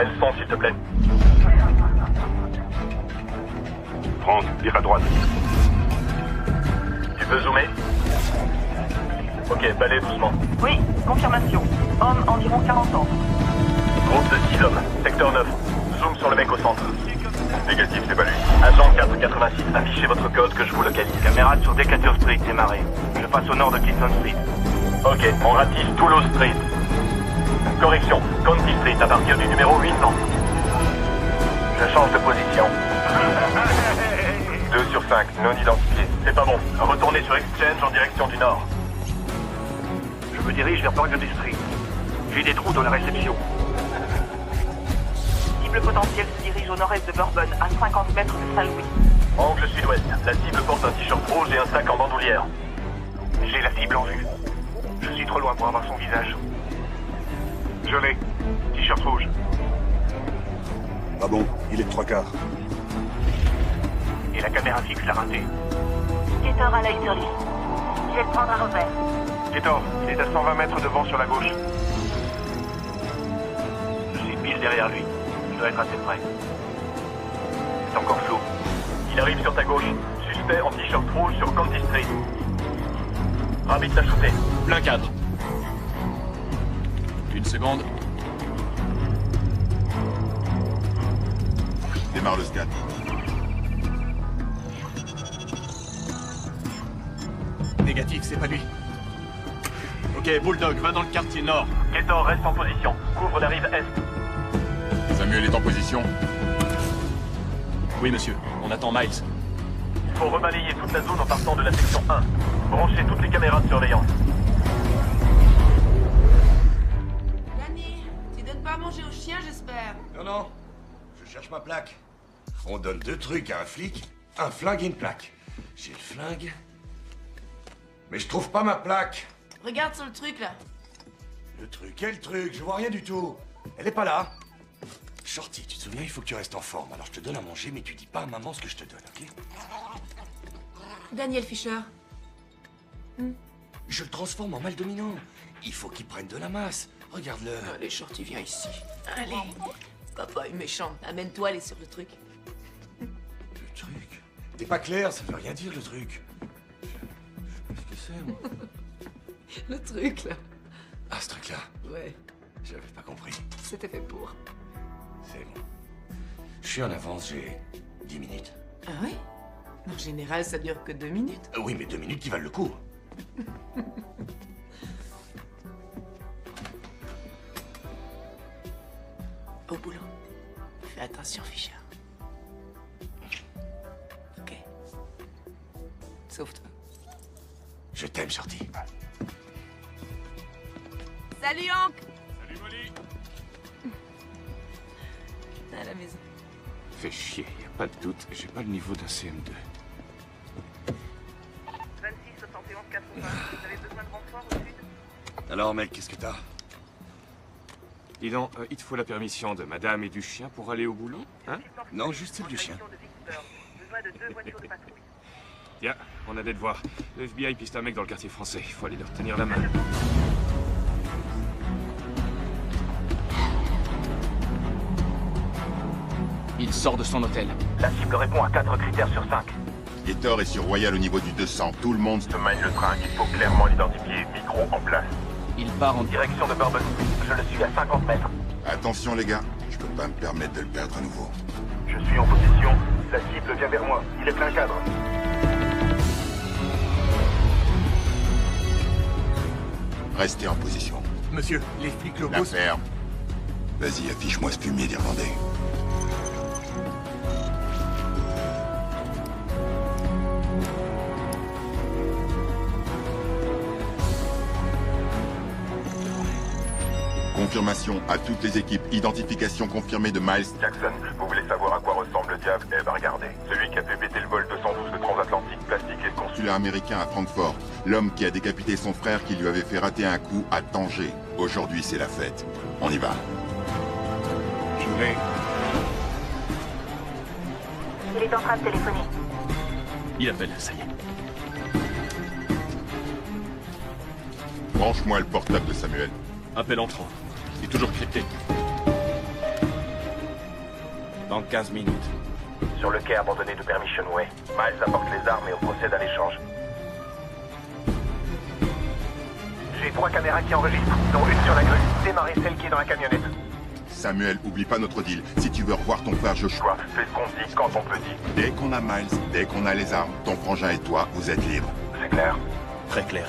Mets le son, s'il te plaît. Franck, vire à droite. Tu peux zoomer? Ok, balai doucement. Oui, confirmation. Homme environ 40 ans. Groupe de 6 hommes, secteur 9. Zoom sur le mec au centre. Négatif, c'est pas lui. Agent 486, affichez votre code que je vous localise. Caméra sur Decatur Street, démarré. Je passe au nord de Clinton Street. Ok, on ratisse Toulouse Street. Correction, County Street à partir du numéro 800. Je change de position. 2 sur 5, non identifié. C'est pas bon. Retournez sur Exchange en direction du nord. Je me dirige vers Burgundy Street. J'ai des trous dans la réception. Cible potentielle se dirige au nord-est de Bourbon, à 50 mètres de Saint-Louis. Angle sud-ouest. La cible porte un t-shirt rouge et un sac en bandoulière. J'ai la cible en vue. Je suis trop loin pour avoir son visage. Je l'ai. T-shirt rouge. Ah bon, il est de 3/4. Et la caméra fixe l'a raté. Kétor à l'œil sur lui. Je vais le prendre à revers. Kétor, il est à 120 mètres devant sur la gauche. Je suis pile derrière lui. Je dois être assez près. C'est encore flou. Il arrive sur ta gauche. Suspect en t-shirt rouge sur County Street. Rabbit l'a shooté. Plein cadre. Une seconde. Démarre le scan. Négatif, c'est pas lui. Ok, Bulldog, va dans le quartier nord. Kétor reste en position. Couvre la rive est. Samuel est en position. Oui, monsieur. On attend Miles. Il faut rebalayer toute la zone en partant de la section 1. Branchez toutes les caméras de surveillance. Danny, tu donnes pas à manger aux chiens, j'espère. Non, non. Je cherche ma plaque. On donne 2 trucs à un flic, un flingue et une plaque. J'ai le flingue. Mais je trouve pas ma plaque. Regarde sur le truc, là. Le truc, quel truc? Je vois rien du tout. Elle est pas là. Shorty, tu te souviens, il faut que tu restes en forme. Alors je te donne à manger, mais tu dis pas à maman ce que je te donne, ok? Daniel Fisher. Je le transforme en mâle dominant. Il faut qu'il prenne de la masse. Regarde-le. Allez, Shorty, viens ici. Allez. Papa est méchant. Amène-toi, aller sur le truc. Le truc? T'es pas clair, ça veut rien dire, le truc. Qu'est-ce que c'est, moi? Le truc, là. Ah, ce truc-là. Ouais, J'avais pas compris. c'était fait pour. C'est bon. Je suis en avance, j'ai 10 minutes. Ah oui? En général, ça dure que 2 minutes. Oui, mais 2 minutes qui valent le coup. Au boulot. Fais attention, Fisher. Ok. Sauve-toi. Je t'aime, Shorty. Salut, Hank! Salut, Molly. À la maison. Fais chier, y a pas de doute, j'ai pas le niveau d'un CM2. 26 71 80. Vous avez besoin de renfort au sud? Alors, mec, qu'est-ce que t'as? Dis donc, il te faut la permission de madame et du chien pour aller au boulot, hein? Non, juste celle du chien. Besoin de 2 voitures de patrouille. Tiens, on a des devoirs. Le FBI piste un mec dans le quartier français, il faut aller leur tenir la main. Il sort de son hôtel. La cible répond à 4 critères sur 5. Gator est sur Royal au niveau du 200. Tout le monde se... Je mine le train, il faut clairement l'identifier. Micro en place. Il part en... Direction de Bourbon Street. Je le suis à 50 mètres. Attention les gars, je peux pas me permettre de le perdre à nouveau. Je suis en position. La cible vient vers moi. Il est plein cadre. Restez en position. Monsieur, les flics locaux... L'affaire. Vas-y, affiche-moi ce fumier d'Irlandais. Confirmation à toutes les équipes. Identification confirmée de Miles. Jackson, vous voulez savoir à quoi ressemble le diable? Eh ben regardez. Celui qui a fait péter le vol 212 de transatlantique, plastique et consulat. Consulat américain à Francfort. L'homme qui a décapité son frère qui lui avait fait rater un coup à Tanger. Aujourd'hui, c'est la fête. On y va. Je l'ai. Il est en train de téléphoner. Il appelle, ça y est. Branche-moi le portable de Samuel. Appel entrant. C'est toujours crypté. Dans 15 minutes. Sur le quai abandonné de Permission Way. Miles apporte les armes et on procède à l'échange. J'ai 3 caméras qui enregistrent, dont une sur la grue. Démarrez celle qui est dans la camionnette. Samuel, oublie pas notre deal. Si tu veux revoir ton frère Joshua, Fais ce qu'on dit quand on peut dire. dès qu'on a Miles, dès qu'on a les armes, ton frangin et toi, vous êtes libres. C'est clair. Très clair.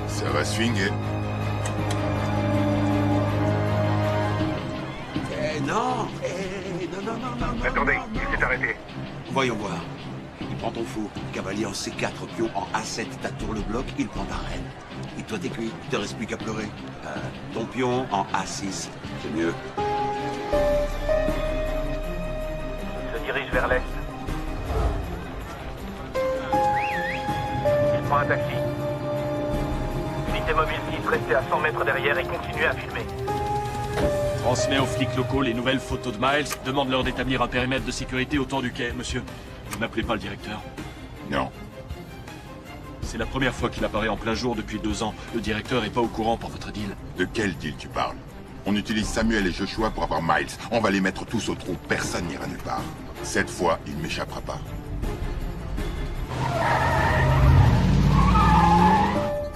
Ça va swinguer. Non, Attendez, il s'est arrêté. voyons voir. Il prend ton fou. Cavalier en C4, pion en A7, t'attournes le bloc, il prend ta reine. Et toi t'es cuit, il te reste plus qu'à pleurer. Ton pion en A6, c'est mieux. Il se dirige vers l'est. Il prend un taxi. Unité mobile 6, restez à 100 mètres derrière et continuez à filmer. Transmets aux flics locaux les nouvelles photos de Miles. Demande-leur d'établir un périmètre de sécurité autour du quai, monsieur. Vous n'appelez pas le directeur. Non. C'est la première fois qu'il apparaît en plein jour depuis 2 ans. Le directeur est pas au courant pour votre deal. De quel deal tu parles? On utilise Samuel et Joshua pour avoir Miles. On va les mettre tous au trou. Personne n'ira nulle part. Cette fois, il ne m'échappera pas.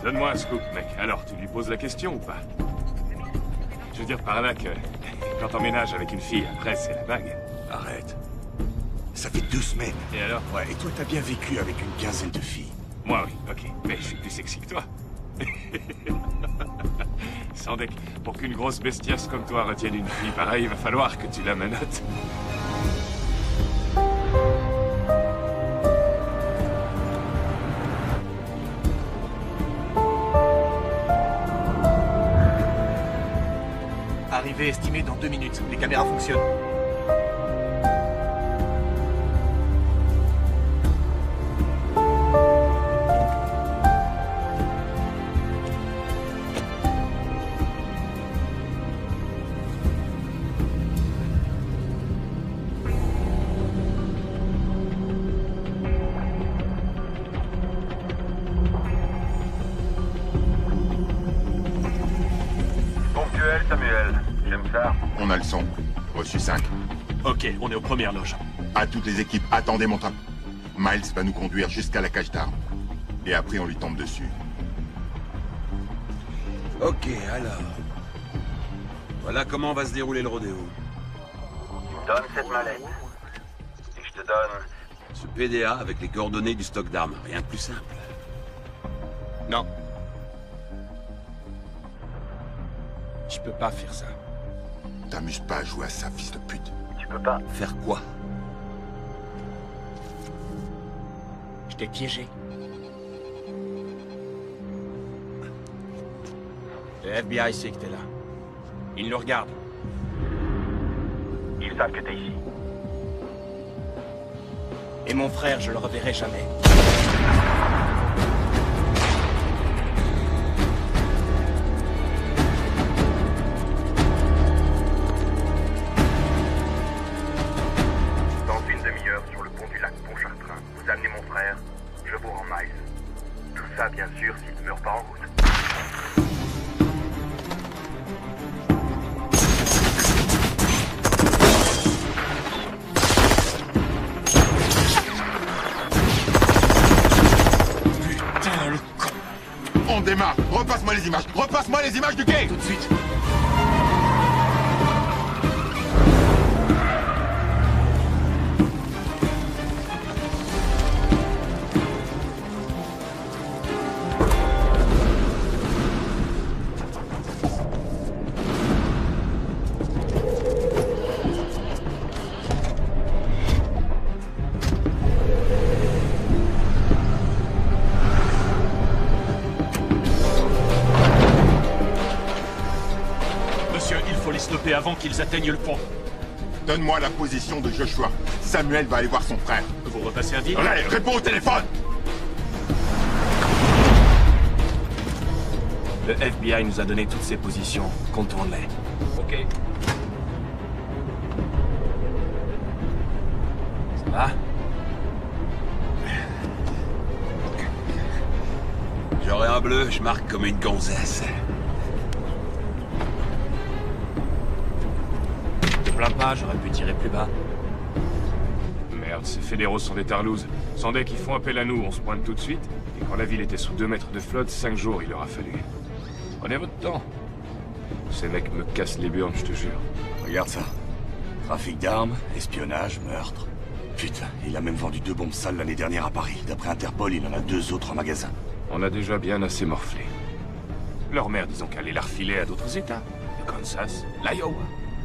Donne-moi un scoop, mec. Alors, tu lui poses la question ou pas? Je veux dire par là que quand t'emménages avec une fille, après, c'est la bague. Arrête. Ça fait 2 semaines. Et alors? Ouais, et toi t'as bien vécu avec une quinzaine de filles. Moi, oui, ok. Mais je suis plus sexy que toi. Sans deck, pour qu'une grosse bestiace comme toi retienne une fille pareille, il va falloir que tu la menottes. Arrivée estimée dans 2 minutes. Les caméras fonctionnent. Ponctuel, Samuel. J'aime ça. On a le son. Reçu 5. Ok, on est aux premières loges. À toutes les équipes, attendez mon top. Miles va nous conduire jusqu'à la cage d'armes. Et après, on lui tombe dessus. Ok, alors. Voilà comment va se dérouler le rodéo. Tu me donnes cette mallette. Et je te donne... Ce PDA avec les coordonnées du stock d'armes. Rien de plus simple. Non. Je peux pas faire ça. T'amuses pas à jouer à ça, fils de pute. Tu peux pas. Faire quoi? Je t'ai piégé. Le FBI sait que t'es là. Ils nous regardent. Ils savent que t'es ici. Et mon frère, je le reverrai jamais. Dans une demi-heure, sur le pont du lac Pontchartrain, vous amenez mon frère, je vous rends Miles. Tout ça, bien sûr, s'il ne meurt pas en route. Putain, le con. On démarre. Repasse-moi les images. Repasse-moi les images du quai. Tout de suite. Monsieur, il faut les stopper avant qu'ils atteignent le pont. Donne-moi la position de Joshua. Samuel va aller voir son frère. Vous repassez un deal? Allez, réponds au téléphone. Le FBI nous a donné toutes ces positions. Contourne-les. Ok. Ça va? J'aurai un bleu, je marque comme une gonzesse. plains pas, j'aurais pu tirer plus bas. Merde, ces fédéraux sont des tarlouses. Sans dès qu'ils font appel à nous, on se pointe tout de suite. Et quand la ville était sous 2 mètres de flotte, 5 jours il leur a fallu. Prenez votre temps. Ces mecs me cassent les burnes, je te jure. Regarde ça. Trafic d'armes, espionnage, meurtre. Putain, il a même vendu 2 bombes sales l'année dernière à Paris. D'après Interpol, il en a 2 autres en magasin. On a déjà bien assez morflé. Leur mère, disons qu'elle allait la refiler à d'autres états. Le Kansas, l'Iowa,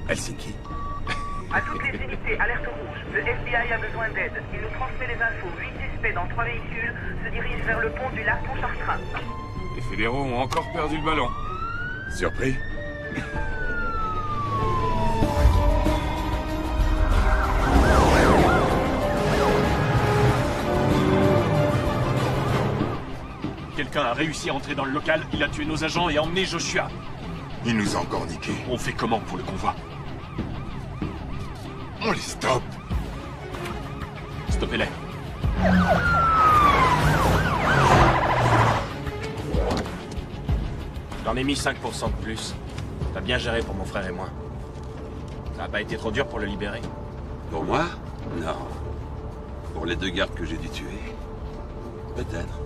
Helsinki. À toutes les unités, alerte rouge. Le FBI a besoin d'aide. Il nous transmet les infos. 8 suspects dans 3 véhicules se dirigent vers le pont du lac Pontchartrain. Les fédéraux ont encore perdu le ballon. Surpris? Quelqu'un a réussi à entrer dans le local, il a tué nos agents et emmené Joshua. Il nous a encore niqué. On fait comment pour le convoi? On les stoppe. Stoppez-les. J'en ai mis 5% de plus. T'as bien géré pour mon frère et moi. Ça a pas été trop dur pour le libérer? Pour moi? Non. Pour les 2 gardes que j'ai dû tuer? Peut-être.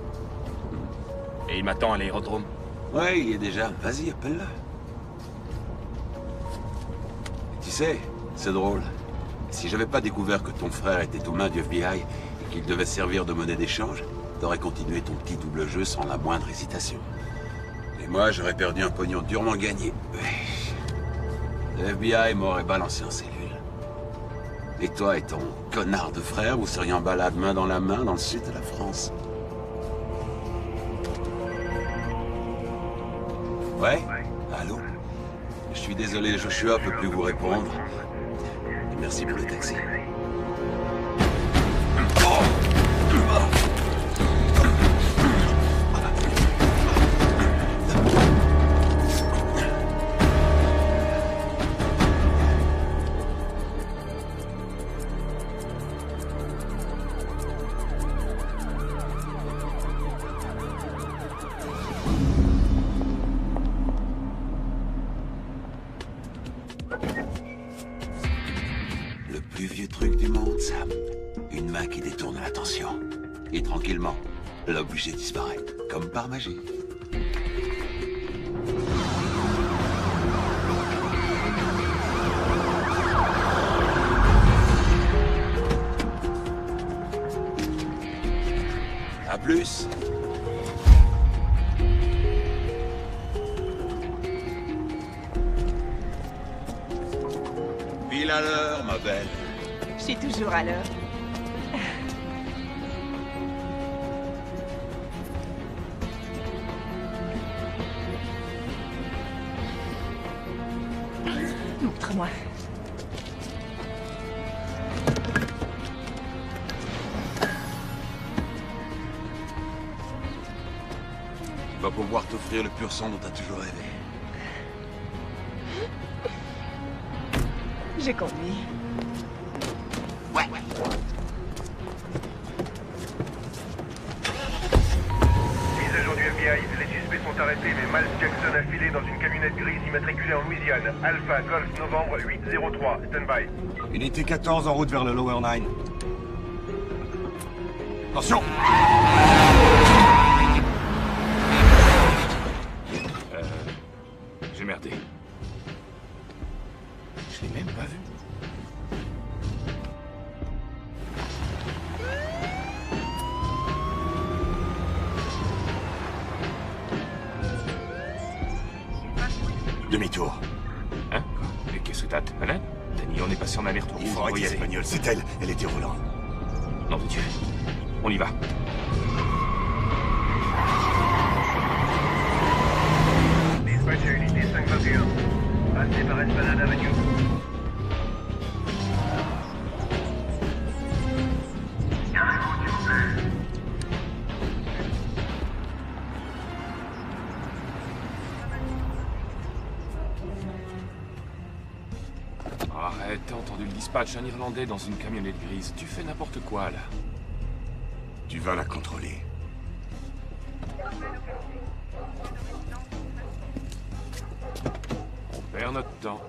Et il m'attend à l'aérodrome. Ouais, il y est déjà. Vas-y, appelle-le. Tu sais, c'est drôle. Si j'avais pas découvert que ton frère était aux mains du FBI et qu'il devait servir de monnaie d'échange, t'aurais continué ton petit double jeu sans la moindre hésitation. Et moi, j'aurais perdu un pognon durement gagné. Le FBI m'aurait balancé en cellule. Et toi et ton connard de frère, vous seriez en balade main dans la main dans le sud de la France. Ouais? Allô? Je suis désolé, Joshua peut plus vous répondre. Et merci pour le taxi. Le plus vieux truc du monde, Sam. Une main qui détourne l'attention. Et tranquillement, l'objet disparaît, comme par magie. À plus. Pile à l'heure, ma belle. Je suis toujours à l'heure. Montre-moi. Il va pouvoir t'offrir le pur sang dont t'as toujours rêvé. J'ai conduit. Ouais. Mise à jour du FBI, les suspects sont arrêtés, mais Miles Jackson a filé dans une camionnette grise immatriculée en Louisiane. Alpha Golf Novembre 803, stand-by. Unité 14 en route vers le Lower Nine. Attention! J'ai merdé. Je l'ai même pas vu. Demi-tour. Hein? Mais qu'est-ce que t'as? T'es malade? Danny, on est passé en aller-retour. Il faut On va arrêter y cette aller. bagnole, c'est elle. Elle était volante. Nom de Dieu. On y va. Dispatch à unité 521. Passez par Esplanade Avenue. Arrête, t'as entendu le dispatch, un Irlandais dans une camionnette grise. Tu fais n'importe quoi, là. Tu vas la contrôler. On perd notre temps.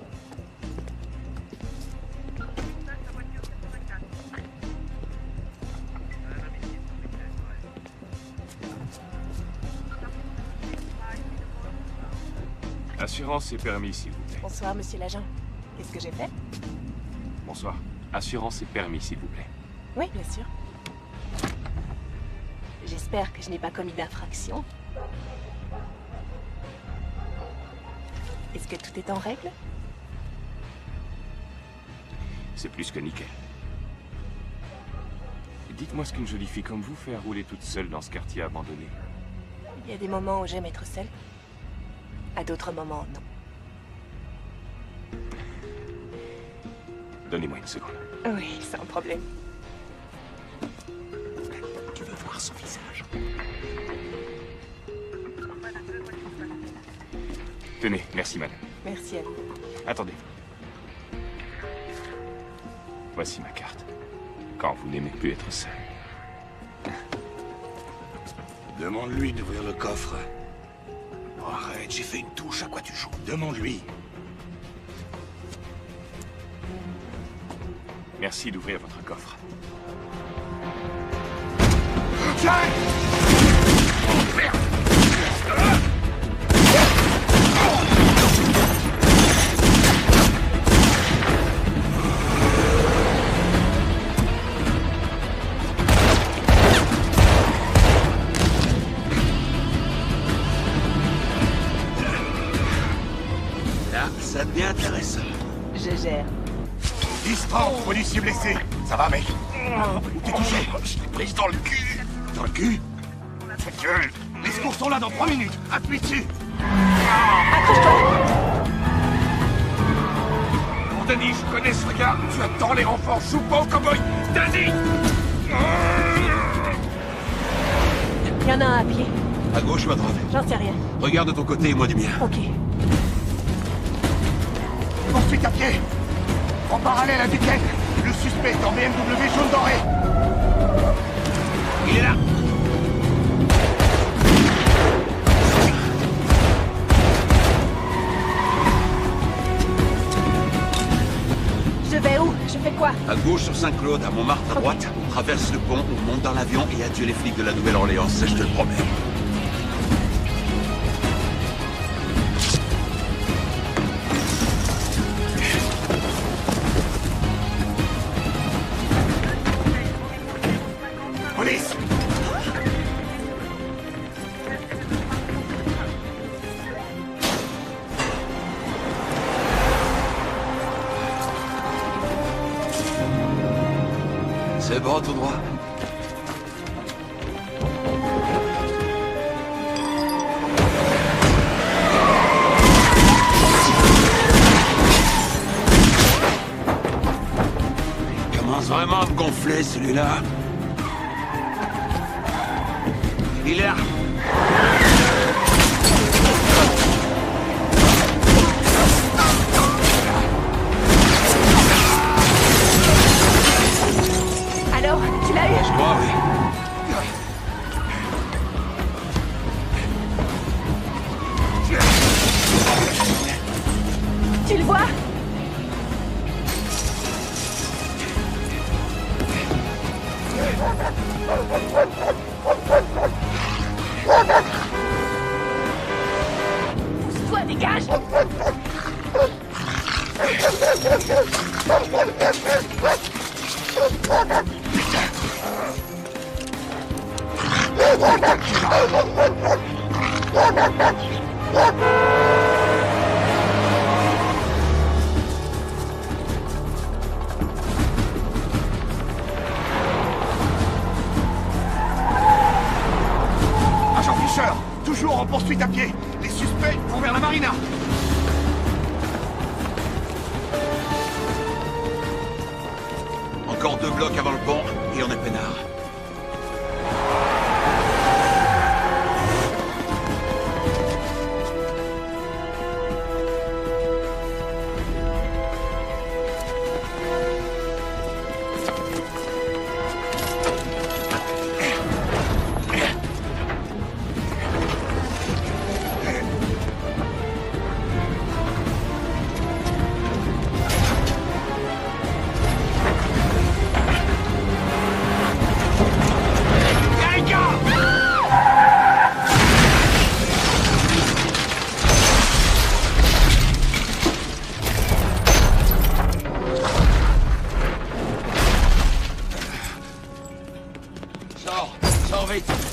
Assurance et permis, s'il vous plaît. Bonsoir, monsieur l'agent. Qu'est-ce que j'ai fait? Bonsoir. Assurance et permis, s'il vous plaît. Oui, bien sûr. J'espère que je n'ai pas commis d'infraction. Est-ce que tout est en règle? C'est plus que nickel. Dites-moi ce qu'une jolie fille comme vous fait à rouler toute seule dans ce quartier abandonné. Il y a des moments où j'aime être seule. À d'autres moments, non. Donnez-moi une seconde. Oui, sans problème. Tu veux voir son visage? Tenez, merci madame. Merci à vous. Attendez. Voici ma carte. Quand vous n'aimez plus être seul. Demande-lui d'ouvrir le coffre. Oh, arrête, j'ai fait une touche, à quoi tu joues? Demande-lui. Merci d'ouvrir votre coffre. Là, ça devient intéressant. Je gère. Distant, policier blessé. Ça va, mec? T'es touché? Je l'ai prise dans le cul. Dans le cul? Ta gueule. Les secours sont là dans 3 minutes. Appuie dessus. Bon, Danny, je connais ce regard. Tu attends les renforts. Joue pas au cow-boy. Danny! Il y en a un à pied. À gauche ou à droite? J'en sais rien. Regarde de ton côté et moi du mien. Ok. Poursuite à pied. En parallèle à Duquesne. Le suspect est en BMW jaune doré. Il est là. Je vais où? Je fais quoi? À gauche sur Saint-Claude, à Montmartre à droite. On traverse le pont, on monte dans l'avion et adieu les flics de la Nouvelle-Orléans, ça je te le promets. Police! C'est bon, tout droit. Il commence vraiment à me gonfler, celui-là. Il est là. Alors, tu l'as eu? Je crois, oui. Tu le vois? Pousse-toi, dégage! Agent Fisher, toujours en poursuite à pied. Les suspects vont vers la marina. Encore 2 blocs avant le pont et on est peinard.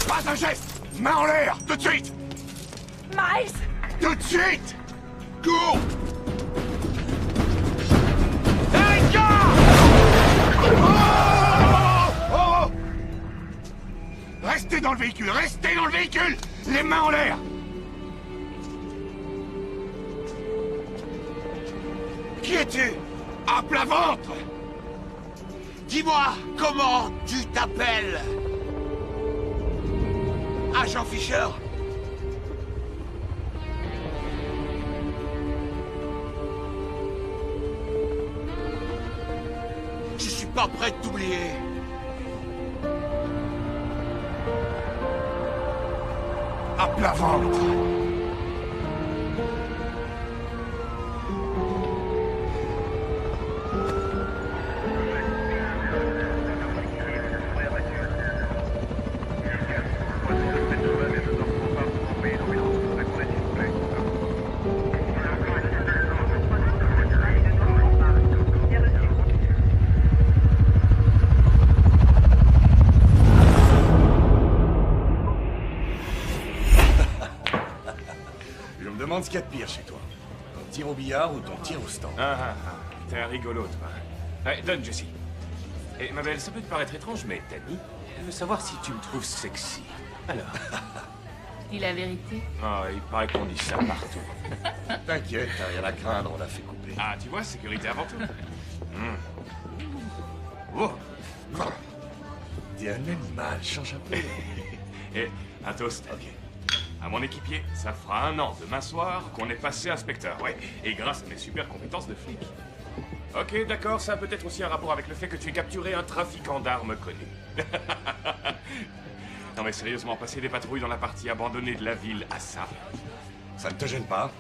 Pas un geste! Main en l'air! Tout de suite! Miles! Tout de suite! Cours! Oh! Restez dans le véhicule! Restez dans le véhicule! Les mains en l'air! Qui es-tu? À plat ventre! Dis-moi, comment tu t'appelles? Agent Fisher? Je suis pas prêt de t'oublier. À plat ventre! Ce qu'il y a de pire chez toi. Ton tir au billard ou ton tir au stand. T'es un rigolo, toi. Allez, donne, Jessie. Et ma belle, ça peut te paraître étrange, mais Danny, elle veut savoir si tu me trouves sexy. Alors. Dis la vérité. Ah, il paraît qu'on dit ça partout. T'inquiète, t'as rien à craindre, on l'a fait couper. Ah, tu vois, sécurité avant tout. Oh. T'es un animal, change un peu. Et un toast. Ok. À mon équipier, ça fera 1 an demain soir qu'on est passé inspecteur, ouais. Et grâce à mes super compétences de flic. Ok, d'accord, ça a peut-être aussi un rapport avec le fait que tu aies capturé un trafiquant d'armes connu. Non mais sérieusement, passer des patrouilles dans la partie abandonnée de la ville à ça... Ça ne te gêne pas?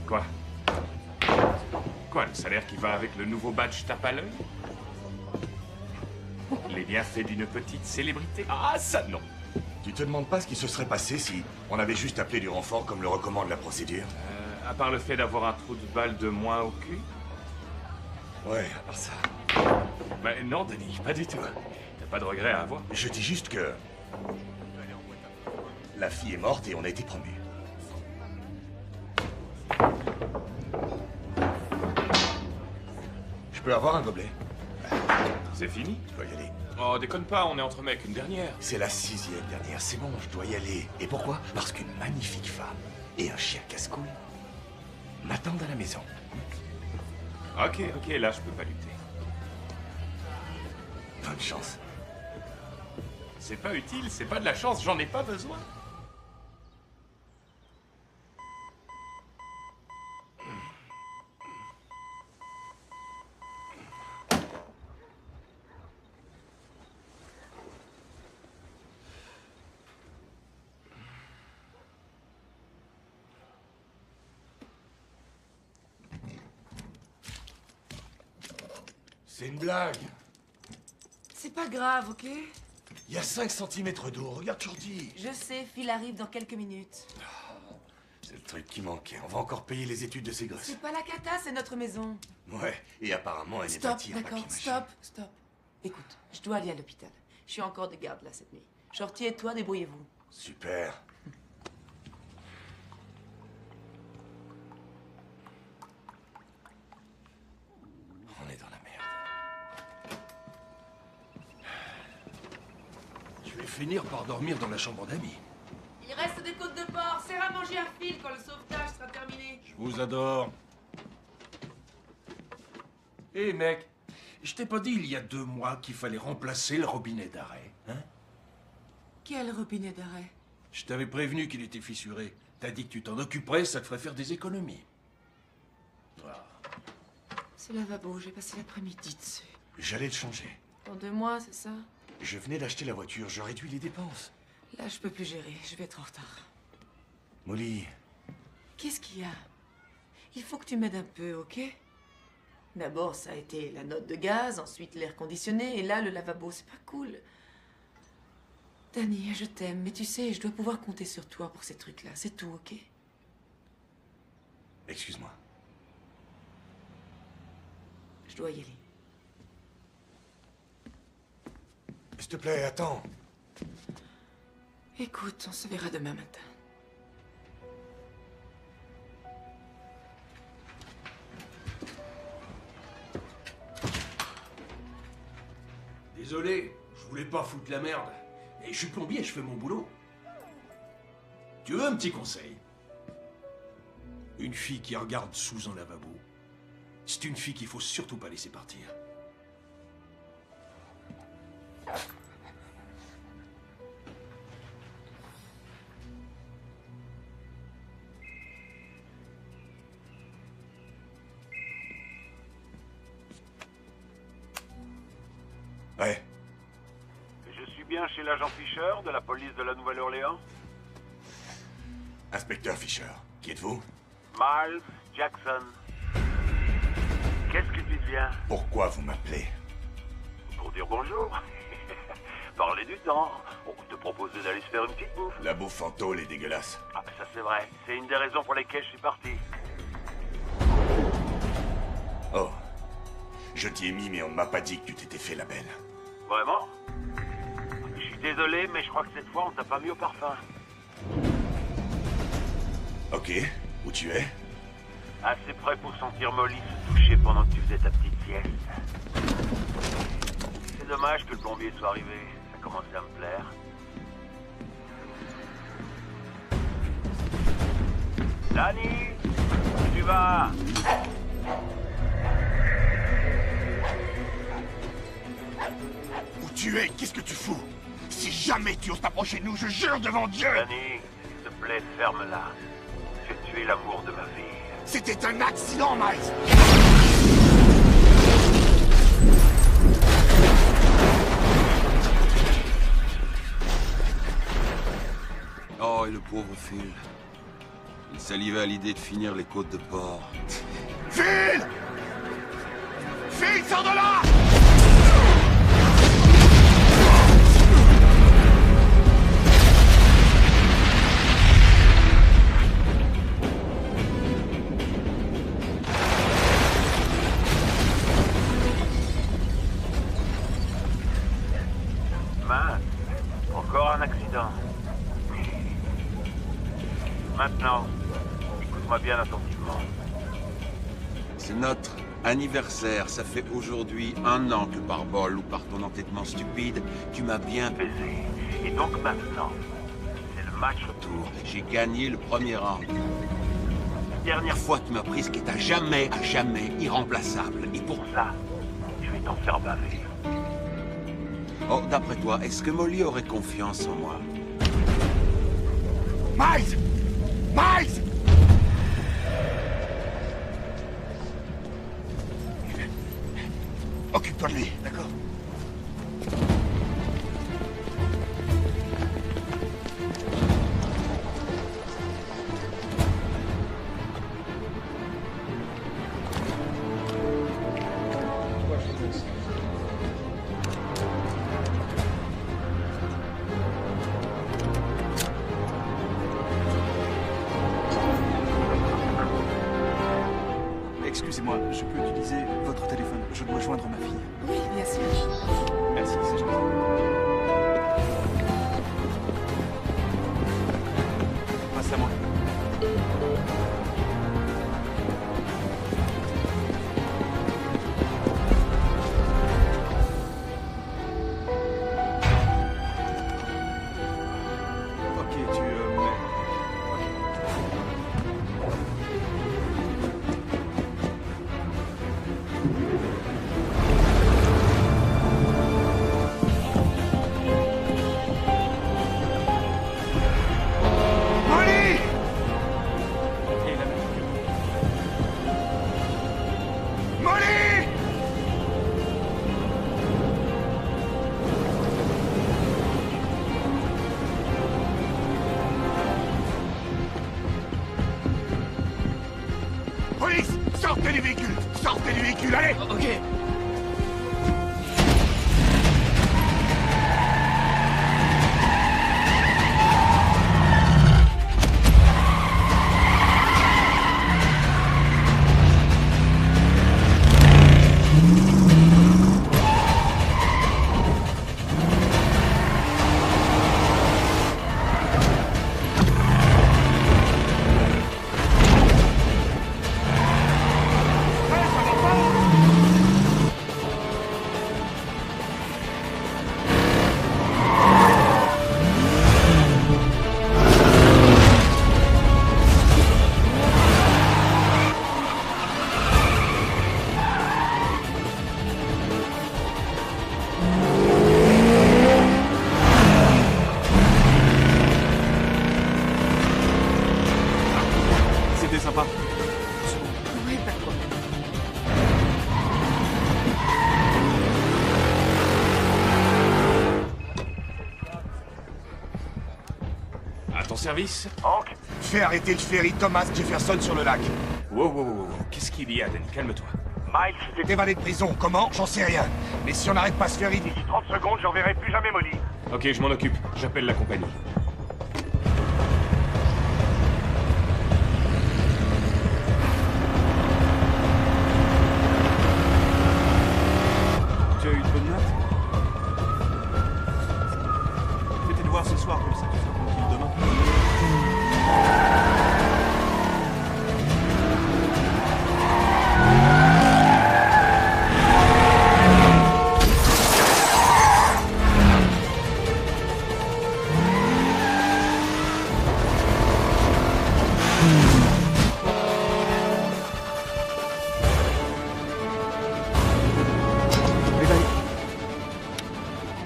Quoi? Quoi, le salaire qui va avec le nouveau badge tape à l'œil? Les bienfaits d'une petite célébrité? Ah, ça non! Tu te demandes pas ce qui se serait passé si on avait juste appelé du renfort comme le recommande la procédure? À part le fait d'avoir un trou de balle de moins au cul? Ouais, à part ça. Bah non, Denis, pas du tout. T'as pas de regrets à avoir? Je dis juste que... la fille est morte et on a été promus. Je peux avoir un gobelet? C'est fini? Je dois y aller. Oh, déconne pas, on est entre mecs, une dernière. C'est la 6e dernière, c'est bon, je dois y aller. Et pourquoi? Parce qu'une magnifique femme et un chien casse-couille m'attendent à la maison. Ok, là je peux pas lutter. Bonne chance. C'est pas utile, c'est pas de la chance, j'en ai pas besoin. C'est une blague. C'est pas grave, ok? Il y a 5 cm d'eau, regarde Shorty. Je sais, Phil arrive dans quelques minutes. C'est le truc qui manquait, on va encore payer les études de ces gosses. C'est pas la cata, c'est notre maison. Ouais, et apparemment elle est Stop, bâtie en d'accord, papier-mâché. stop. Écoute, je dois aller à l'hôpital. Je suis encore de garde là cette nuit. Shorty et toi, débrouillez-vous. Super. On est dans la merde. Je vais finir par dormir dans la chambre d'amis. Il reste des côtes de porc. Serre à manger à Phil quand le sauvetage sera terminé. Je vous adore. Hé mec, je t'ai pas dit il y a 2 mois qu'il fallait remplacer le robinet d'arrêt, hein? Quel robinet d'arrêt? Je t'avais prévenu qu'il était fissuré. T'as dit que tu t'en occuperais, ça te ferait faire des économies. Voilà. Ce lavabo, j'ai passé l'après-midi dessus. J'allais le changer. Dans 2 mois, c'est ça? Je venais d'acheter la voiture, je réduis les dépenses. Là, je peux plus gérer. Je vais être en retard. Molly, Qu'est-ce qu'il y a? Il faut que tu m'aides un peu, ok? D'abord, ça a été la note de gaz, ensuite l'air conditionné, et là, le lavabo, c'est pas cool. Danny, je t'aime, mais tu sais, je dois pouvoir compter sur toi pour ces trucs-là. C'est tout, ok? excuse-moi. Je dois y aller. S'il te plaît, attends. Écoute, on se verra demain matin. Désolé, je voulais pas foutre la merde. Et je suis plombier, je fais mon boulot. Tu veux un petit conseil? Une fille qui regarde sous un lavabo, c'est une fille qu'il faut surtout pas laisser partir. Ouais. Je suis bien chez l'agent Fisher de la police de la Nouvelle-Orléans? Inspecteur Fisher, qui êtes-vous? Miles Jackson. Qu'est-ce que tu deviens? Pourquoi vous m'appelez? Pour dire bonjour. Parler du temps. On te proposait d'aller se faire une petite bouffe. La bouffe en tôle est dégueulasse. Ah, ça c'est vrai. C'est une des raisons pour lesquelles je suis parti. Oh. Je t'y ai mis, mais on ne m'a pas dit que tu t'étais fait la belle. Vraiment? Je suis désolé, mais je crois que cette fois, on t'a pas mis au parfum. Ok. Où tu es? Assez près pour sentir Molly se toucher pendant que tu faisais ta petite sieste. C'est dommage que le plombier soit arrivé. Ça commençait à me plaire. Danny, où tu vas? Où tu es? Qu'est-ce que tu fous? Si jamais tu oses t'approcher de nous, je jure devant Dieu! Danny, s'il te plaît, ferme-la. Tu es l'amour de ma vie. C'était un accident, Miles! Oh, et le pauvre Phil. Il salivait à l'idée de finir les côtes de porc. Phil! Phil, sors de là! Mince, encore un accident. Maintenant, écoute-moi bien attentivement. C'est notre anniversaire. Ça fait aujourd'hui 1 an que par bol ou par ton entêtement stupide, tu m'as bien Baisé. Et donc maintenant, c'est le match retour. J'ai gagné le premier round. Dernière fois, tu m'as pris ce qui est à jamais irremplaçable. Et pour ça, je vais t'en faire baver. Oh, d'après toi, est-ce que Molly aurait confiance en moi? Miles! Miles! Occupe-toi de lui, d'accord? Excusez-moi, je peux utiliser votre téléphone. Je dois joindre ma fille. Oui, bien sûr. Merci, c'est gentil. Passe à moi. Ok, tu Police! Sortez du véhicule! Sortez du véhicule, allez! Ok. ton service? Hank? Fais arrêter le ferry Thomas Jefferson sur le lac. Wow. Qu'est-ce qu'il y a, Danny? Calme-toi. Miles, T'es évadé de prison, comment? J'en sais rien. Mais si on n'arrête pas ce ferry... d'ici 30 secondes, j'enverrai plus jamais Molly. Ok, je m'en occupe. J'appelle la compagnie. Tu as eu de bonnes notes? Fais tes devoirs ce soir, comme ça tu seras tranquille demain.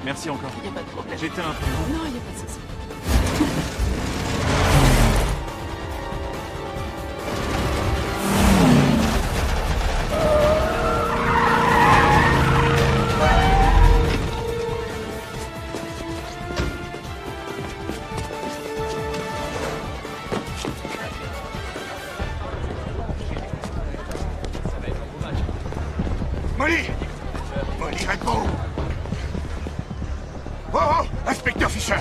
Merci encore. Y a pas de problème. J'étais un peu... Non, y a pas de souci. Molly! Molly, réponds! Oh, Inspecteur Fisher!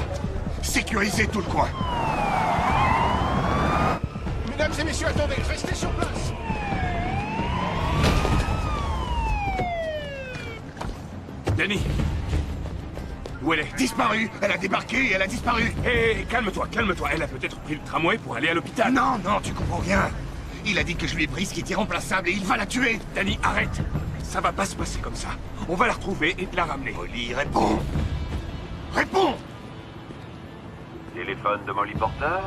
Sécurisez tout le coin! Mesdames et messieurs, attendez, restez sur place. Danny! Où elle est? Disparue! Elle a débarqué et elle a disparu! Hé, calme-toi. Elle a peut-être pris le tramway pour aller à l'hôpital. Non, tu comprends rien! Il a dit que je lui ai pris ce qui est irremplaçable et il va la tuer! Danny, arrête! Ça va pas se passer comme ça. On va la retrouver et te la ramener. Molly, réponds! Réponds! Téléphone de Molly Porter?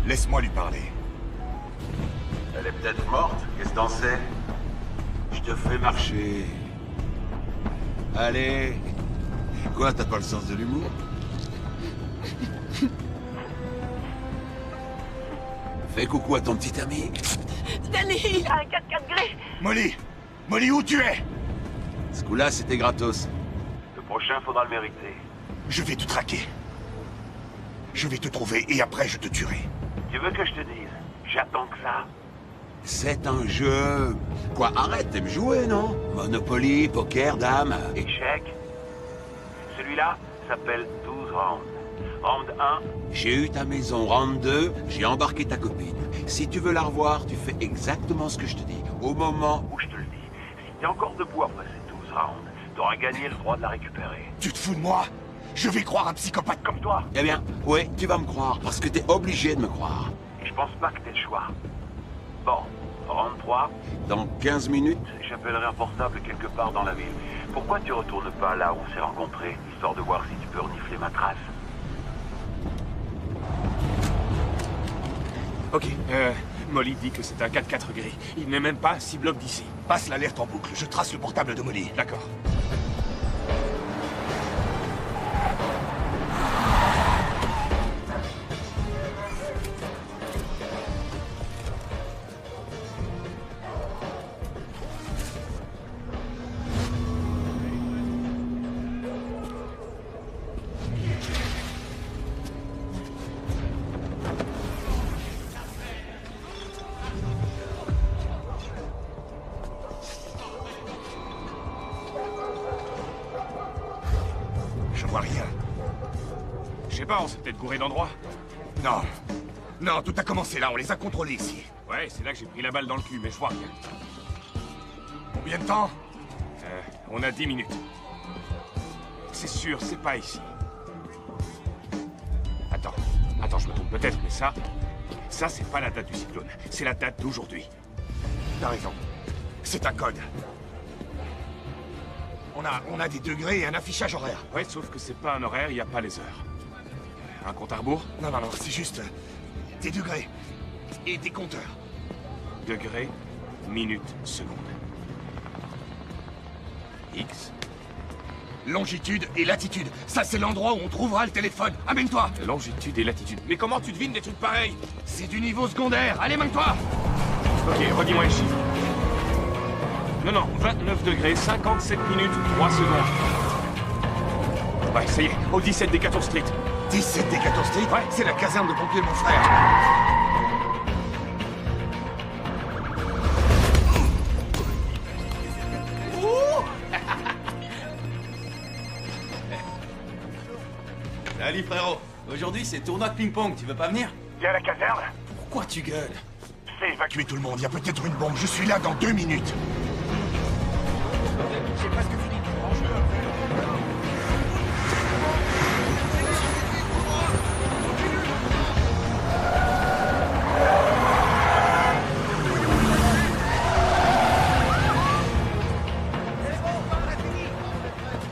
Laisse-moi lui parler. Elle est peut-être morte, qu'est-ce que t'en sais? Je te fais marcher. Allez. Quoi, t'as pas le sens de l'humour? Fais coucou à ton petit ami. Danny, il a un 4x4 gris. Molly, où tu es? Ce coup-là, c'était gratos. Le prochain, faudra le mériter. Je vais te traquer. Je vais te trouver et après je te tuerai. Tu veux que je te dise? J'attends que ça. C'est un jeu. Quoi, arrête, t'aimes jouer, non? Monopoly, poker, dame. Échec. Celui-là s'appelle 12 rounds. Round 1. J'ai eu ta maison. Round 2, j'ai embarqué ta copine. Si tu veux la revoir, tu fais exactement ce que je te dis. Au moment où je te le dis. Si t'es encore debout après ces 12 rounds, t'auras gagné le droit de la récupérer. Tu te fous de moi? Je vais croire un psychopathe comme toi. Eh bien, ouais, tu vas me croire, parce que t'es obligé de me croire. Et je pense pas que t'aies le choix. Bon, round 3. Dans 15 minutes, j'appellerai un portable quelque part dans la ville. Pourquoi tu retournes pas là où on s'est rencontrés, histoire de voir si tu peux renifler ma trace? Ok, Molly dit que c'est un 4x4 gris. Il n'est même pas à 6 blocs d'ici. Passe l'alerte en boucle, je trace le portable de Molly. D'accord. Je vois rien. Je sais pas, on s'est peut-être gouré d'endroit. Non, tout a commencé là, on les a contrôlés ici. Ouais, c'est là que j'ai pris la balle dans le cul, mais je vois rien. Combien de temps? On a 10 minutes. C'est sûr, c'est pas ici. Attends, je me trompe peut-être, mais ça, c'est pas la date du cyclone. C'est la date d'aujourd'hui. T'as raison. C'est un code. On a des degrés et un affichage horaire. Ouais, sauf que c'est pas un horaire, il n'y a pas les heures. Un compte à rebours? Non, c'est juste des degrés et des compteurs. Degrés, minutes, secondes. X. Longitude et latitude. Ça, c'est l'endroit où on trouvera le téléphone. Amène-toi. Longitude et latitude. Mais comment tu devines des trucs pareils? C'est du niveau secondaire. Allez, amène-toi. Ok, redis-moi les chiffres. Non, 29 degrés, 57 minutes, 3 secondes. Ouais, ça y est, au 17 des 14 Street. 17 Decatur Street? Ouais, c'est la caserne de pompiers de mon frère. Salut frérot. Aujourd'hui c'est tournoi de ping-pong, tu veux pas venir? Viens à la caserne. Pourquoi tu gueules? Fais évacuer tout le monde, il y a peut-être une bombe. Je suis là dans 2 minutes. J'ai presque fini.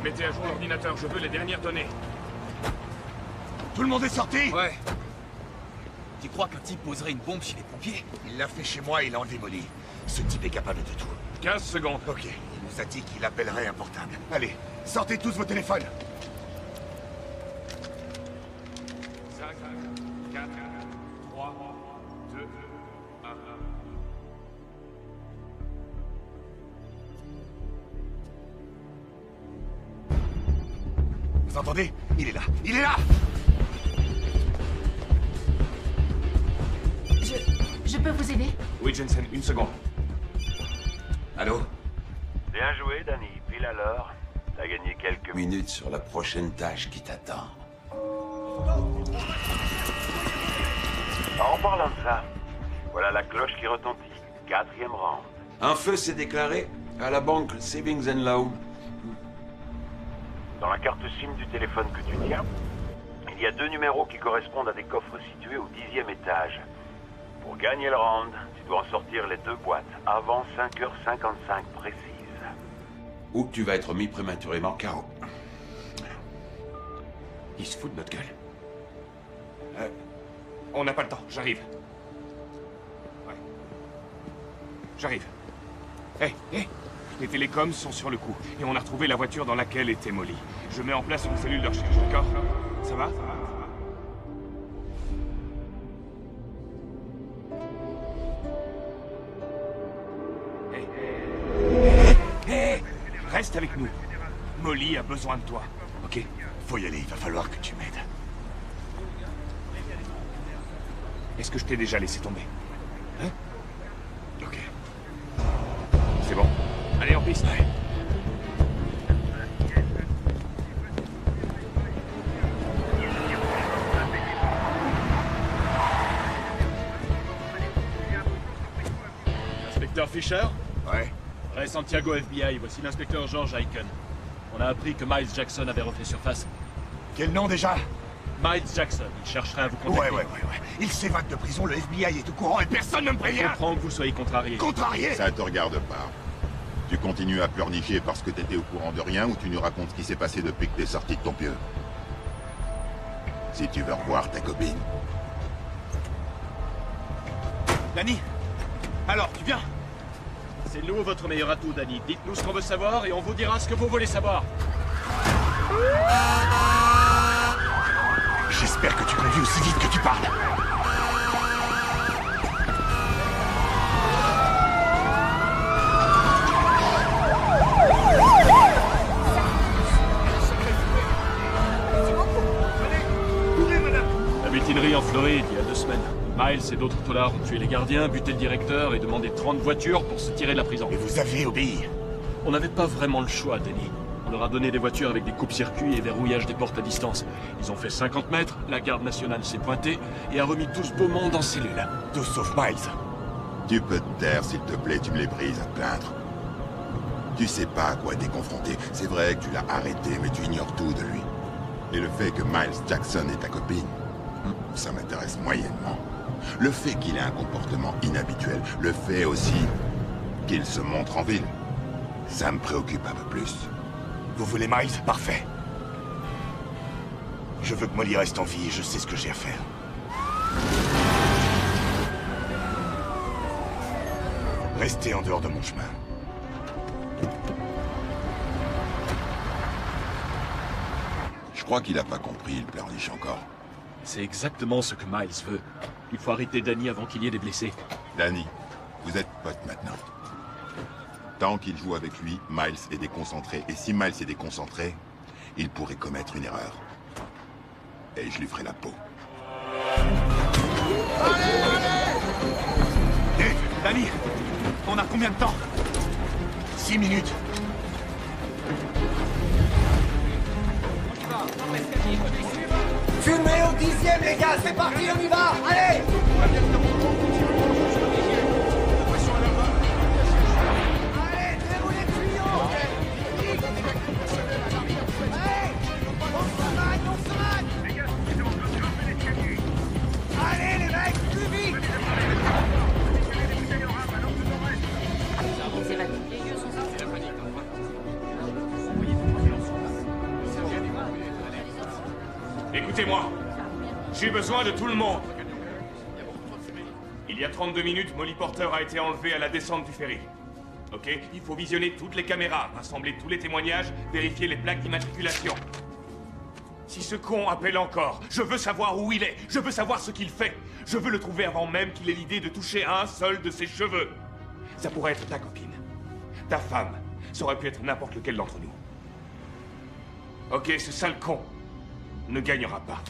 Mettez à jour l'ordinateur, je veux les dernières données. Tout le monde est sorti? Ouais. Tu crois qu'un type poserait une bombe chez les pompiers? Il l'a fait chez moi et il l'a démoli. Ce type est capable de tout. 15 secondes. Ok, il nous a dit qu'il appellerait un portable. Allez, sortez tous vos téléphones. 5, 4, 3, 2, 1. Vous entendez? Il est là. Il est là! Je peux vous aider? Oui, Jensen, une seconde. Allô? Bien joué, Danny. Pile à l'heure. T'as gagné quelques minutes sur la prochaine tâche qui t'attend. En parlant de ça, voilà la cloche qui retentit. 4e round. Un feu s'est déclaré à la banque Savings and Loan. Dans la carte SIM du téléphone que tu tiens, il y a 2 numéros qui correspondent à des coffres situés au 10e étage. Pour gagner le round, tu dois en sortir les 2 boîtes avant 5h55 précises. Ou tu vas être mis prématurément KO. Il se fout de notre gueule. On n'a pas le temps, j'arrive. Ouais. J'arrive. Hé, les télécoms sont sur le coup, et on a retrouvé la voiture dans laquelle était Molly. Je mets en place une cellule de recherche, d'accord? Ça va? Hé, reste avec nous. Molly a besoin de toi, ok? Faut y aller, il va falloir que tu m'aides. Est-ce que je t'ai déjà laissé tomber? Hein? Ok. C'est bon. Allez, en piste. Ouais. Inspecteur Fisher? Ouais. Ray Santiago FBI, voici l'inspecteur George Aiken. On a appris que Miles Jackson avait refait surface. Quel nom déjà? Miles Jackson, il chercherait à vous contacter. Ouais. Il s'évade de prison, le FBI est au courant et personne ne me prévient. Je comprends que vous soyez contrarié. Contrarié? Ça te regarde pas. Tu continues à pleurnicher parce que t'étais au courant de rien ou tu nous racontes ce qui s'est passé depuis que t'es sorti de ton pieu? Si tu veux revoir ta copine. Danny? Alors, tu viens? C'est nous votre meilleur atout, Danny. Dites-nous ce qu'on veut savoir et on vous dira ce que vous voulez savoir. J'espère que tu conduis aussi vite que tu parles. La mutinerie en Floride, il y a 2 semaines. Miles et d'autres tolards ont tué les gardiens, buté le directeur et demandé 30 voitures pour se tirer de la prison. Et vous avez obéi? On n'avait pas vraiment le choix, Danny. On leur a donné des voitures avec des coupes-circuits et verrouillage des portes à distance. Ils ont fait 50 mètres, la garde nationale s'est pointée et a remis tout ce beau monde en cellule. Tous sauf Miles. Tu peux te taire, s'il te plaît, tu me les brises à te plaindre. Tu sais pas à quoi t'es confronté. C'est vrai que tu l'as arrêté, mais tu ignores tout de lui. Et le fait que Miles Jackson est ta copine, ça m'intéresse moyennement. Le fait qu'il ait un comportement inhabituel, le fait aussi qu'il se montre en ville, ça me préoccupe un peu plus. Vous voulez Miles? Parfait. Je veux que Molly reste en vie et je sais ce que j'ai à faire. Restez en dehors de mon chemin. Je crois qu'il a pas compris, il pleurniche encore. C'est exactement ce que Miles veut. Il faut arrêter Danny avant qu'il y ait des blessés. Danny, vous êtes potes maintenant. Tant qu'il joue avec lui, Miles est déconcentré. Et si Miles est déconcentré, il pourrait commettre une erreur. et je lui ferai la peau. Hé, Danny, on a combien de temps? 6 minutes. Fumez au 10e, les gars, c'est parti, on y va, allez! Allez, déroulez le tuyau! Allez! On se mate! Allez, les mecs, plus vite! Écoutez-moi, j'ai besoin de tout le monde. Il y a 32 minutes, Molly Porter a été enlevée à la descente du ferry. Ok? Il faut visionner toutes les caméras, rassembler tous les témoignages, vérifier les plaques d'immatriculation. Si ce con appelle encore, je veux savoir où il est, je veux savoir ce qu'il fait. Je veux le trouver avant même qu'il ait l'idée de toucher un seul de ses cheveux. Ça pourrait être ta copine, ta femme, ça aurait pu être n'importe lequel d'entre nous. Ok, ce sale con ne gagnera pas.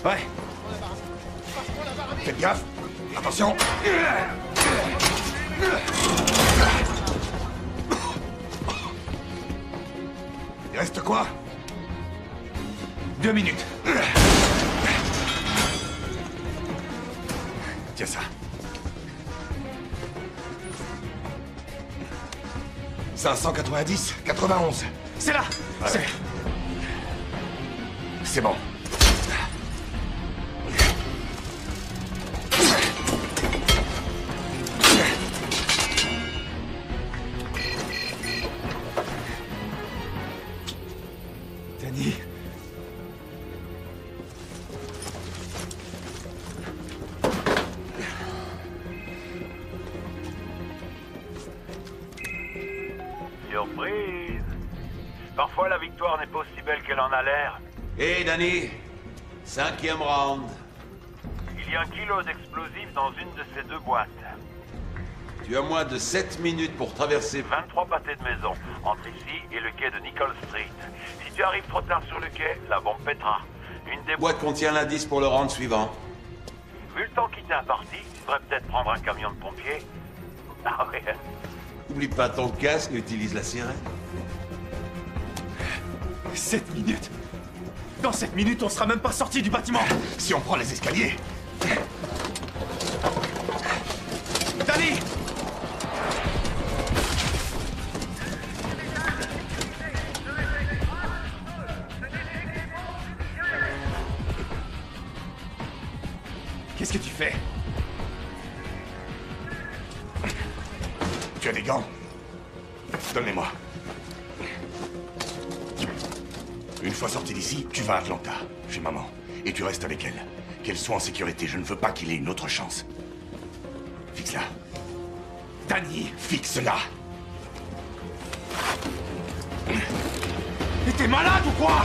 Ouais. Faites gaffe. Attention. Il reste quoi? 2 minutes. Tiens ça. 590, 91. C'est là. Ouais. C'est bon. Danny. Surprise! Parfois la victoire n'est pas aussi belle qu'elle en a l'air. Hé, Danny, 5e round. Il y a 1 kilo d'explosifs dans une de ces 2 boîtes. Tu as moins de 7 minutes pour traverser 23 pâtés de maison, entre ici et le quai de Nicole Street. Si tu arrives trop tard sur le quai, la bombe pètera. Une des boîtes contient l'indice pour le round suivant. Vu le temps qui t'est imparti, tu devrais peut-être prendre un camion de pompiers. Ah ouais. Oublie pas ton casque et utilise la sirène. 7 minutes. Dans 7 minutes, on sera même pas sorti du bâtiment. Si on prend les escaliers. Danny! Qu'est-ce que tu fais? Tu as des gants? Donne-les-moi. Une fois sorti d'ici, tu vas à Atlanta, chez maman. Et tu restes avec elle. Qu'elle soit en sécurité, je ne veux pas qu'il ait une autre chance. Fixe-la. Danny, fixe-la. Mais t'es malade ou quoi?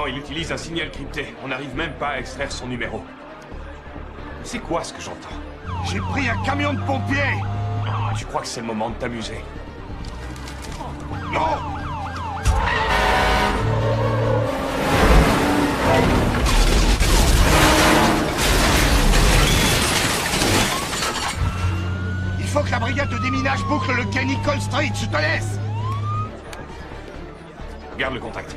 Non, il utilise un signal crypté. On n'arrive même pas à extraire son numéro. C'est quoi ce que j'entends? J'ai pris un camion de pompiers! Oh, tu crois que c'est le moment de t'amuser? Non! Il faut que la brigade de déminage boucle le quai Nicole Street, je te laisse! Garde le contact.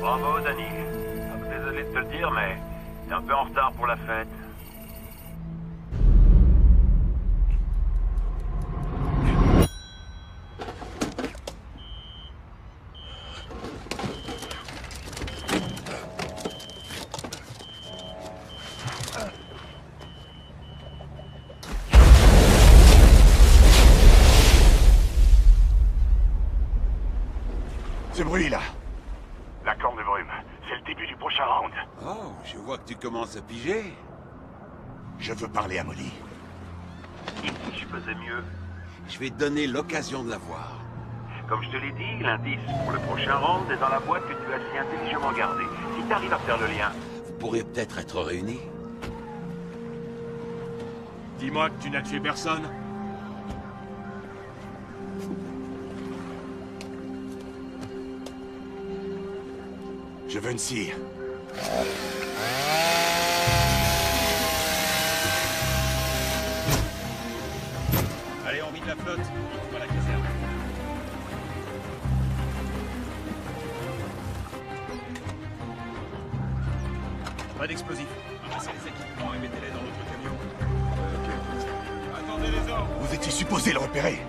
Bravo, Danny. Désolé de te le dire, mais t'es un peu en retard pour la fête. Ce bruit-là. La corne de brume. C'est le début du prochain round. Oh, je vois que tu commences à piger. Je veux parler à Molly. Je faisais mieux. Je vais te donner l'occasion de la voir. Comme je te l'ai dit, l'indice pour le prochain round est dans la boîte que tu as si intelligemment gardée. Si t'arrives à faire le lien... Vous pourriez peut-être être réunis. Dis-moi que tu n'as tué personne. Je veux une cire. Allez, on vide la flotte. On va à la caserne. Pas d'explosifs. Ramassez les équipements et mettez-les dans notre camion. Attendez les ordres. Vous étiez supposé le repérer.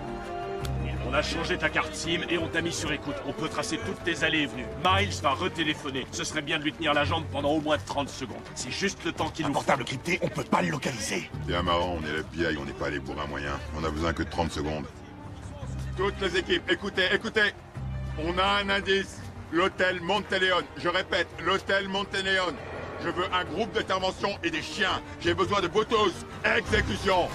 On a changé ta carte SIM et on t'a mis sur écoute. On peut tracer toutes tes allées et venues. Miles va retéléphoner. Ce serait bien de lui tenir la jambe pendant au moins 30 secondes. C'est juste le temps qu'il nous faut. Un portable crypté, on peut pas le localiser. Bien marrant, on est l'FBI, on n'est pas allé pour un moyen. On a besoin que de 30 secondes. Toutes les équipes, écoutez, écoutez. On a un indice. L'hôtel Monteleone. Je répète, l'hôtel Monteleone. Je veux un groupe d'intervention et des chiens. J'ai besoin de vous tous. Exécution.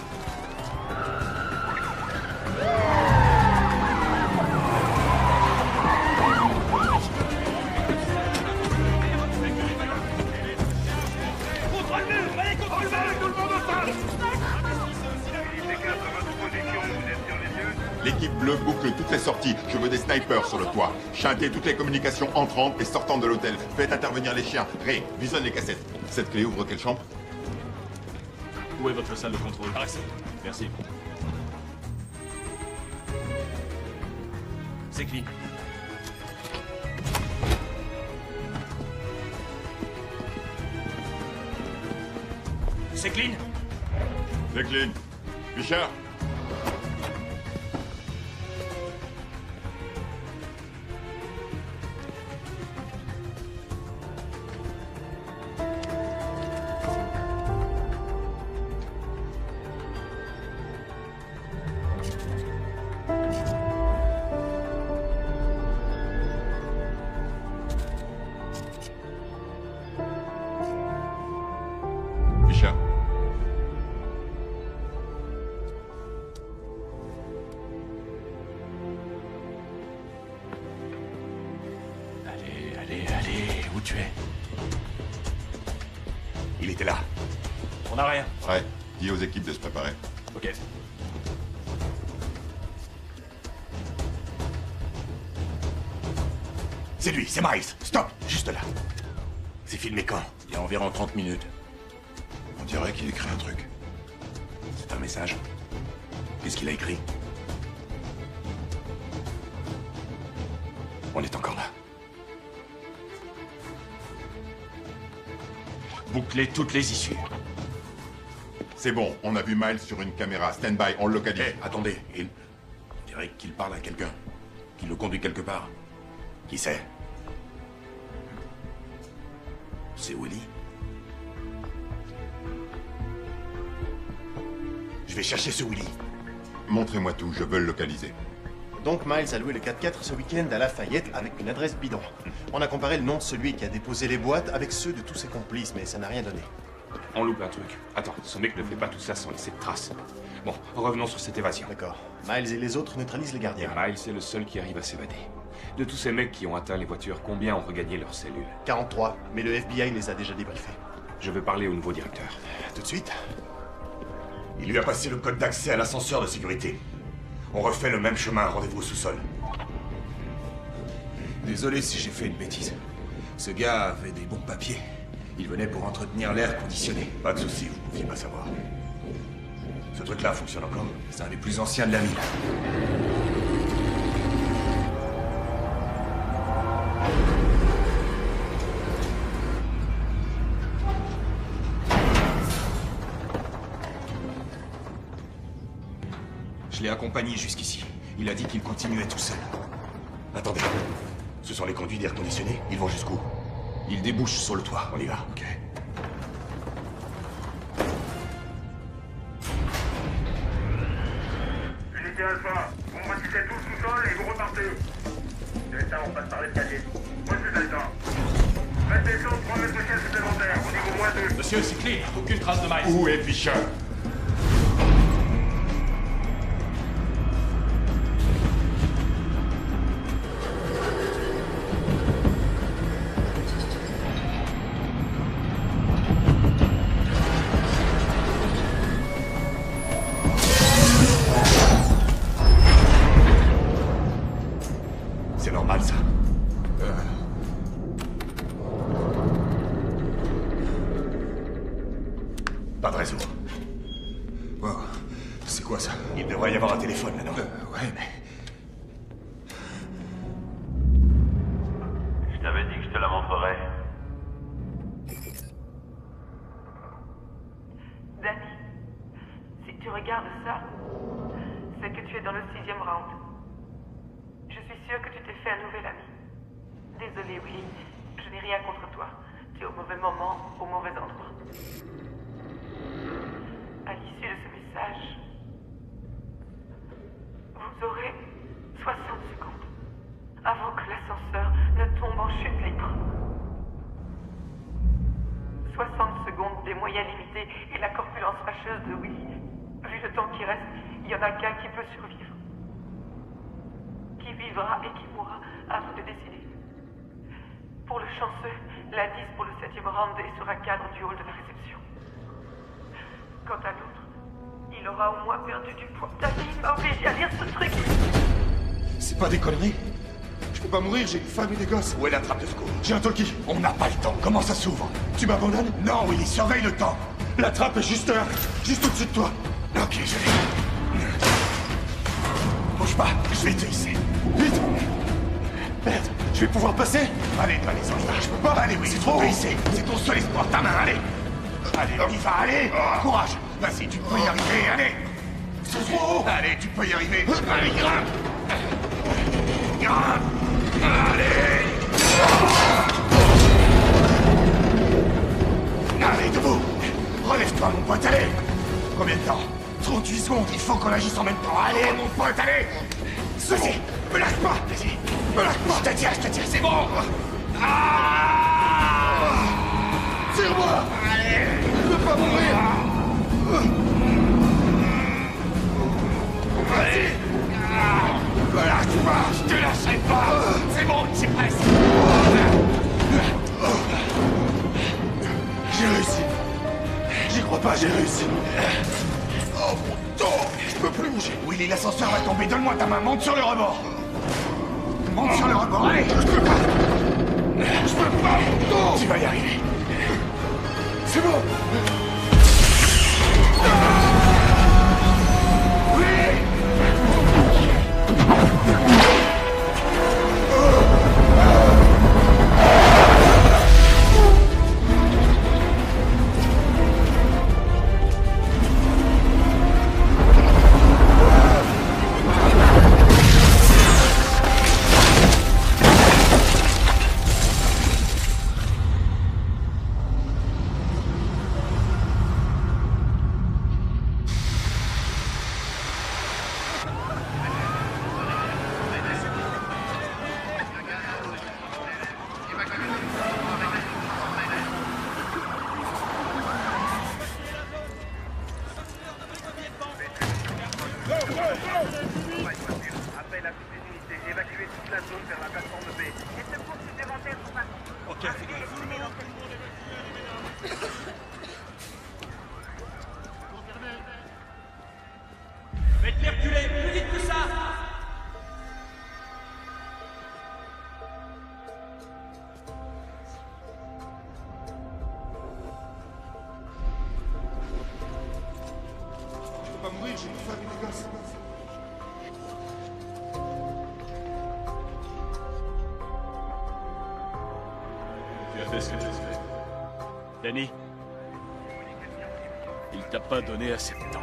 toutes les sorties. Je veux des snipers sur le toit. Chintez toutes les communications entrantes et sortantes de l'hôtel. Faites intervenir les chiens. Ray, visionne les cassettes. Cette clé ouvre quelle chambre? Où est votre salle de contrôle? Par ici. Merci. C'est clean. C'est clean? C'est clean. Fisher? Fisher? Allez, où tu es? Il était là. On n'a rien. Ouais. Dis aux équipes de se préparer. Ok. C'est lui, c'est Miles. Stop, juste là. C'est filmé quand? Il y a environ 30 minutes. On dirait qu'il écrit un truc. C'est un message. Qu'est-ce qu'il a écrit? On est encore là. Bouclez toutes les issues. C'est bon, on a vu Miles sur une caméra. Stand by, on le localise. Hé, attendez, on dirait qu'il parle à quelqu'un. Qu'il le conduit quelque part. Qui c'est? C'est Willy? Je vais chercher ce Willy. Montrez-moi tout, je veux le localiser. Donc Miles a loué le 4x4 ce week-end à Lafayette avec une adresse bidon. On a comparé le nom de celui qui a déposé les boîtes avec ceux de tous ses complices, mais ça n'a rien donné. On loupe un truc. Attends, ce mec ne fait pas tout ça sans laisser de traces. Bon, revenons sur cette évasion. D'accord. Miles et les autres neutralisent les gardiens. Et Miles est le seul qui arrive à s'évader. De tous ces mecs qui ont atteint les voitures, combien ont regagné leurs cellules? 43, mais le FBI les a déjà débriefés. Je veux parler au nouveau directeur. Tout de suite. Il lui a passé le code d'accès à l'ascenseur de sécurité. On refait le même chemin, rendez-vous au sous-sol. Désolé si j'ai fait une bêtise. Ce gars avait des bons papiers. Il venait pour entretenir l'air conditionné. Pas de souci, vous pouviez pas savoir. Ce truc-là fonctionne encore? C'est un des plus anciens de la ville. Je l'ai accompagné jusqu'ici. Il a dit qu'il continuait tout seul. Attendez. Ce sont les conduits d'air conditionné? Ils vont jusqu'où? Ils débouchent sur le toit. On y va. Ok. Unité Alpha, vous ratissez tout le sous-sol et vous repartez. Delta, on passe par l'escalier. Moi, c'est Delta. Faites descendre 3 mètres de ciel supplémentaires, au niveau moins 2. Monsieur, c'est clean. Aucune trace de Miles. Où est Fisher? C'est normal, ça. Pas de réseau. Wow. C'est quoi ça? Il devrait y avoir un téléphone, là, non? Ouais, mais... Je t'avais dit que je te la montrerais. Danny, si tu regardes ça, c'est que tu es dans le 6e round. Je suis sûre que tu t'es fait un nouvel ami. Désolée, Willy, je n'ai rien contre toi. Tu es au mauvais moment, au mauvais endroit. À l'issue de ce message, vous aurez 60 secondes avant que l'ascenseur ne tombe en chute libre. 60 secondes des moyens limités et la corpulence fâcheuse de Willy. Vu le temps qui reste, il y en a qu'un qui peut survivre. Qui vivra et qui mourra, à vous de décider. Pour le chanceux, l'indice pour le 7e round est sur un cadre du hall de la réception. Quant à l'autre, il aura au moins perdu du poids. David m'a obligé à lire ce truc. C'est pas des conneries. Je peux pas mourir, j'ai une femme et des gosses. Où est la trappe de secours? J'ai un talkie. On n'a pas le temps. Comment ça s'ouvre? Tu m'abandonnes? Non, Willy, surveille le temps. La trappe est juste là. Juste au-dessus de toi. Ok, je l'ai. Bouge pas, je vais te hisser. Vite! Merde, je vais pouvoir passer? Allez, toi, les enfants. Je peux pas. Allez, oui, c'est trop trop haut. hisser. C'est ton seul espoir, ta main, allez. Allez, on y va, allez. Courage. Vas-y, tu peux y arriver, allez. C'est trop haut. Allez, tu peux y arriver. Allez, grimpe. Grimpe. Allez. Allez, debout. Relève-toi, mon pote, allez. Combien de temps? 38 secondes, il faut qu'on agisse en même temps. Allez, mon pote, allez. Vas-y, me lâche pas. Vas-y, me lâche pas. Je te tiens, c'est bon. Tire-moi. Allez. Je veux pas mourir. Allez. Me lâche pas, je te lâcherai pas. C'est bon, c'est presque. J'ai réussi. J'y crois pas, j'ai réussi. Oh mon dos. Je peux plus bouger. Willy, l'ascenseur va tomber. Donne-moi ta main, monte sur le rebord. Monte sur le rebord, allez. Je peux pas. Je peux pas. Non. Tu vas y arriver. C'est bon. Appel à toutes les unités. Évacuez toute la zone vers la plateforme B. Les secours supplémentaires sont partis. Ok, Faites-les reculer, plus vite que ça. Je peux pas mourir, j'ai une femme et des gosses. Tu as fait ce que tu as fait. Danny, il t'a pas donné assez de temps.